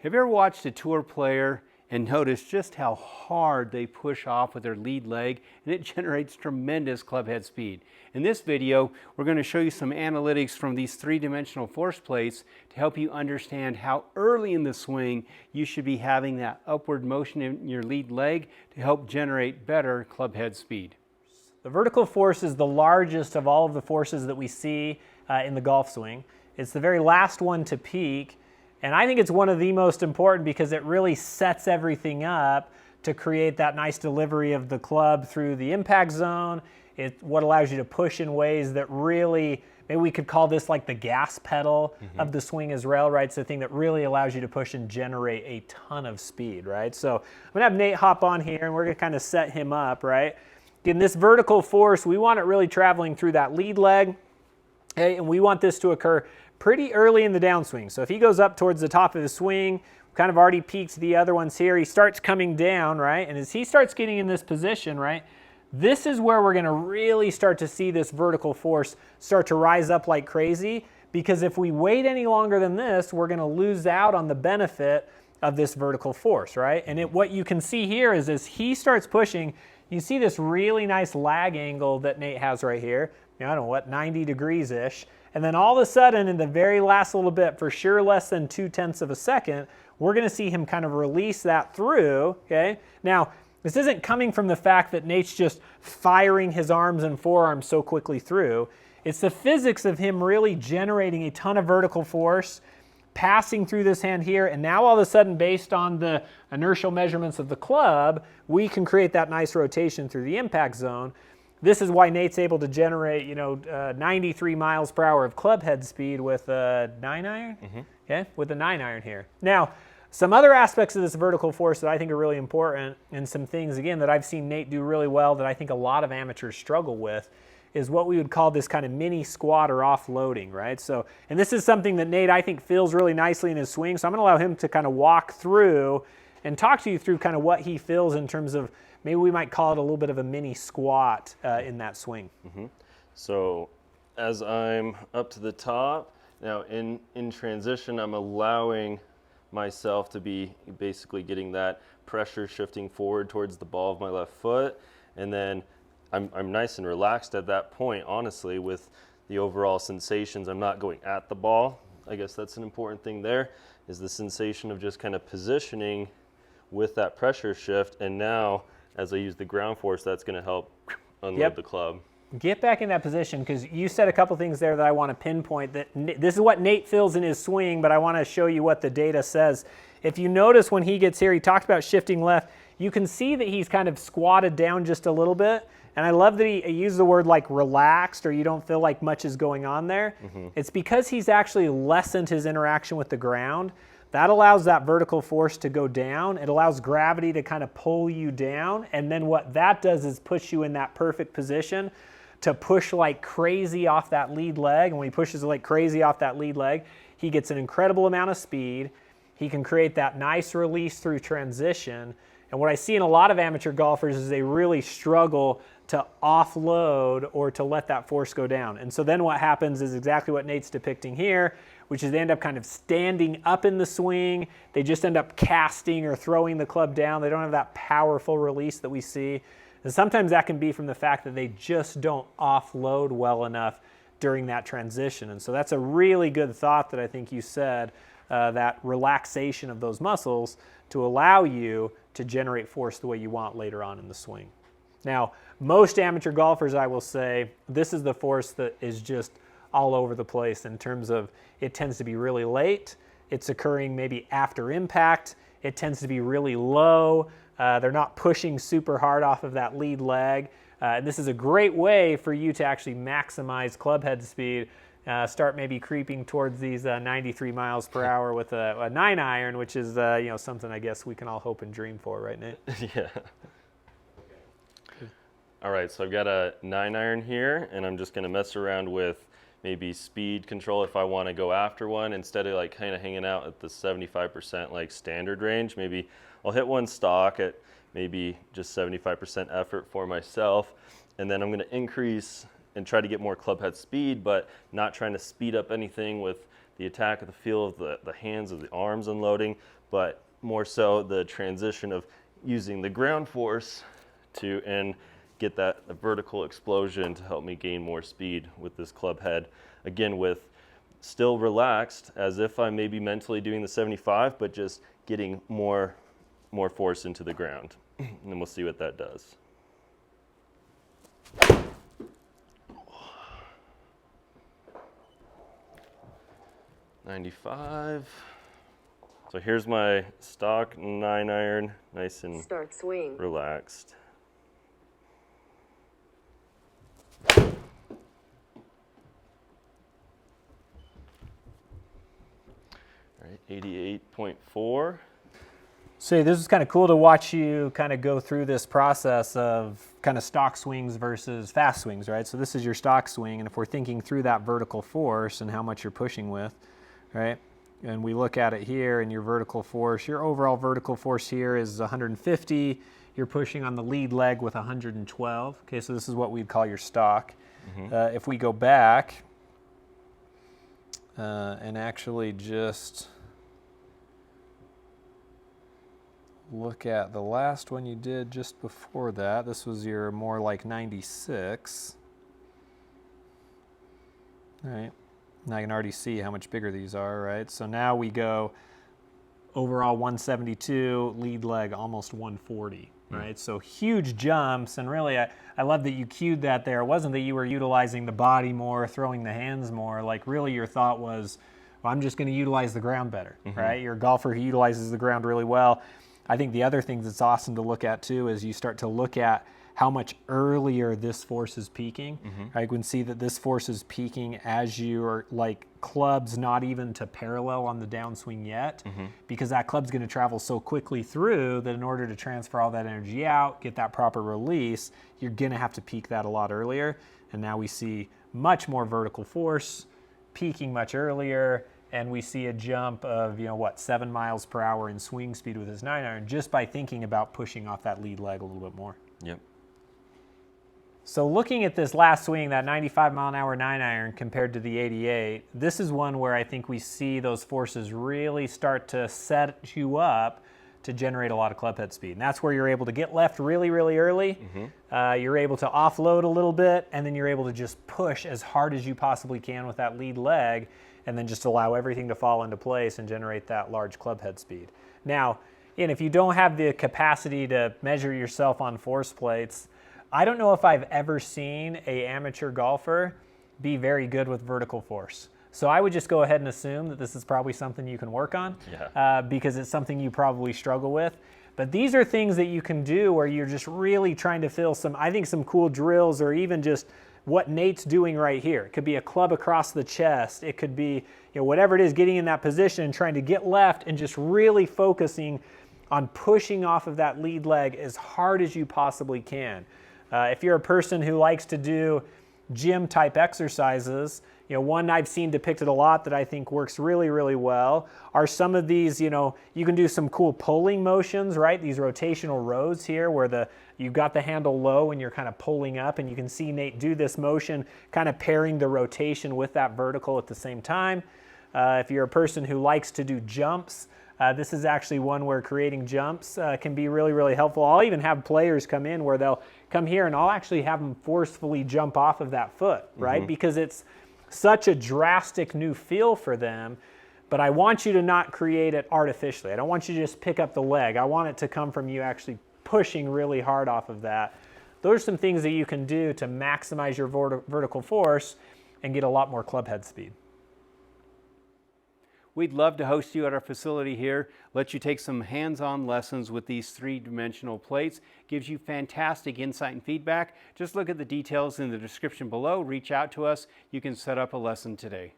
Have you ever watched a tour player and noticed just how hard they push off with their lead leg, and it generates tremendous club head speed? In this video, we're going to show you some analytics from these three-dimensional force plates to help you understand how early in the swing you should be having that upward motion in your lead leg to help generate better club head speed. The vertical force is the largest of all of the forces that we see in the golf swing. It's the very last one to peak, and I think it's one of the most important because it really sets everything up to create that nice delivery of the club through the impact zone. It's what allows you to push in ways that really, maybe we could call this like the gas pedal of the swing as well, right? It's the thing that really allows you to push and generate a ton of speed, right? So I'm gonna have Nate hop on here and we're gonna kind of set him up, right? In this vertical force, we want it really traveling through that lead leg, okay? And we want this to occur pretty early in the downswing. So if he goes up towards the top of the swing, kind of already peaked the other ones here, he starts coming down, right? And as he starts getting in this position, right, this is where we're gonna really start to see this vertical force start to rise up like crazy, because if we wait any longer than this, we're gonna lose out on the benefit of this vertical force, right? And what you can see here is as he starts pushing, you see this really nice lag angle that Nate has right here. I don't know, what, 90 degrees-ish. And then all of a sudden, in the very last little bit, for sure less than 0.2 of a second, we're gonna see him kind of release that through, okay? Now, this isn't coming from the fact that Nate's just firing his arms and forearms so quickly through. It's the physics of him really generating a ton of vertical force, passing through this hand here, and now all of a sudden, based on the inertial measurements of the club, we can create that nice rotation through the impact zone. This is why Nate's able to generate, 93 miles per hour of club head speed with a 9-iron, okay, with a 9-iron here. Now, some other aspects of this vertical force that I think are really important, and some things, again, that I've seen Nate do really well that I think a lot of amateurs struggle with, is what we would call this kind of mini squat or offloading, right? So, and this is something that Nate, I think, feels really nicely in his swing, so I'm gonna allow him to kind of walk through and talk to you through kind of what he feels in terms of, maybe we might call it a little bit of a mini squat in that swing. So as I'm up to the top, now in transition, I'm allowing myself to be basically getting that pressure shifting forward towards the ball of my left foot. And then I'm nice and relaxed at that point, honestly, with the overall sensations. I'm not going at the ball. I guess that's an important thing there, is the sensation of just kind of positioning with that pressure shift. And now, as I use the ground force, that's going to help unload the club. Get back in that position, because you said a couple things there that I want to pinpoint. That this is what Nate feels in his swing, but I want to show you what the data says. If you notice when he gets here, he talked about shifting left. You can see that he's kind of squatted down just a little bit. And I love that he used the word like relaxed, or you don't feel like much is going on there. It's because he's actually lessened his interaction with the ground. That allows that vertical force to go down. It allows gravity to kind of pull you down. And then what that does is push you in that perfect position to push like crazy off that lead leg. And when he pushes like crazy off that lead leg, he gets an incredible amount of speed. He can create that nice release through transition. And what I see in a lot of amateur golfers is they really struggle to offload or to let that force go down. And so then what happens is exactly what Nate's depicting here, which is they end up kind of standing up in the swing. They just end up casting or throwing the club down. They don't have that powerful release that we see. And sometimes that can be from the fact that they just don't offload well enough during that transition. And so that's a really good thought that I think you said, that relaxation of those muscles to allow you to generate force the way you want later on in the swing. Now, most amateur golfers, I will say, this is the force that is just all over the place in terms of it tends to be really late. It's occurring maybe after impact. It tends to be really low. They're not pushing super hard off of that lead leg. And this is a great way for you to actually maximize club head speed. Start maybe creeping towards these 93 miles per hour with a 9-iron, which is something I guess we can all hope and dream for, right, Nate? Yeah. All right, so I've got a 9-iron here, and I'm just going to mess around with maybe speed control if I want to go after one, instead of like kind of hanging out at the 75% like standard range. Maybe I'll hit one stock at maybe just 75% effort for myself, and then I'm going to increase and try to get more club head speed, but not trying to speed up anything with the attack of the feel of the hands, of the arms unloading, but more so the transition of using the ground force and get that vertical explosion to help me gain more speed with this club head. Again, with still relaxed, as if I'm maybe mentally doing the 75, but just getting more force into the ground. And then we'll see what that does. .95. So here's my stock 9-iron, nice and Start swing. relaxed. All right, 88.4. So this is kind of cool to watch you kind of go through this process of kind of stock swings versus fast swings, right? So this is your stock swing, and if we're thinking through that vertical force and how much you're pushing with, right? And we look at it here and your vertical force, your overall vertical force here is 150. You're pushing on the lead leg with 112. Okay, so this is what we'd call your stock. If we go back and actually just look at the last one you did just before that, this was your more like 96. All right. Now I can already see how much bigger these are, right? So now we go overall 172, lead leg almost 140, right? So huge jumps, and really I love that you cued that there. It wasn't that you were utilizing the body more, throwing the hands more, like really your thought was, well, I'm just gonna utilize the ground better, right? You're a golfer who utilizes the ground really well. I think the other thing that's awesome to look at too is you start to look at how much earlier this force is peaking. Right? You can see that this force is peaking as you're like club's not even to parallel on the downswing yet, because that club's gonna travel so quickly through that in order to transfer all that energy out, get that proper release, you're gonna have to peak that a lot earlier. And now we see much more vertical force, peaking much earlier, and we see a jump of, 7 miles per hour in swing speed with his 9-iron just by thinking about pushing off that lead leg a little bit more. Yep. So looking at this last swing, that 95 mile an hour 9-iron compared to the 88, this is one where I think we see those forces really start to set you up to generate a lot of club head speed. And that's where you're able to get left really, really early. You're able to offload a little bit, and then you're able to just push as hard as you possibly can with that lead leg, and then just allow everything to fall into place and generate that large club head speed. Now, and if you don't have the capacity to measure yourself on force plates, I don't know if I've ever seen an amateur golfer be very good with vertical force. So I would just go ahead and assume that this is probably something you can work on, because it's something you probably struggle with. But these are things that you can do where you're just really trying to fill some cool drills, or even just what Nate's doing right here. It could be a club across the chest. It could be, whatever it is, getting in that position and trying to get left and just really focusing on pushing off of that lead leg as hard as you possibly can. If you're a person who likes to do gym type exercises, one I've seen depicted a lot that I think works really, really well are some of these, you can do some cool pulling motions, right? These rotational rows here where you've got the handle low and you're kind of pulling up, and you can see Nate do this motion, kind of pairing the rotation with that vertical at the same time. If you're a person who likes to do jumps, this is actually one where creating jumps can be really, really helpful. I'll even have players come in where they'll come here and I'll actually have them forcefully jump off of that foot, right? Because it's such a drastic new feel for them, but I want you to not create it artificially. I don't want you to just pick up the leg. I want it to come from you actually pushing really hard off of that. Those are some things that you can do to maximize your vertical force and get a lot more club head speed. We'd love to host you at our facility here, let you take some hands-on lessons with these three-dimensional plates. Gives you fantastic insight and feedback. Just look at the details in the description below, reach out to us. You can set up a lesson today.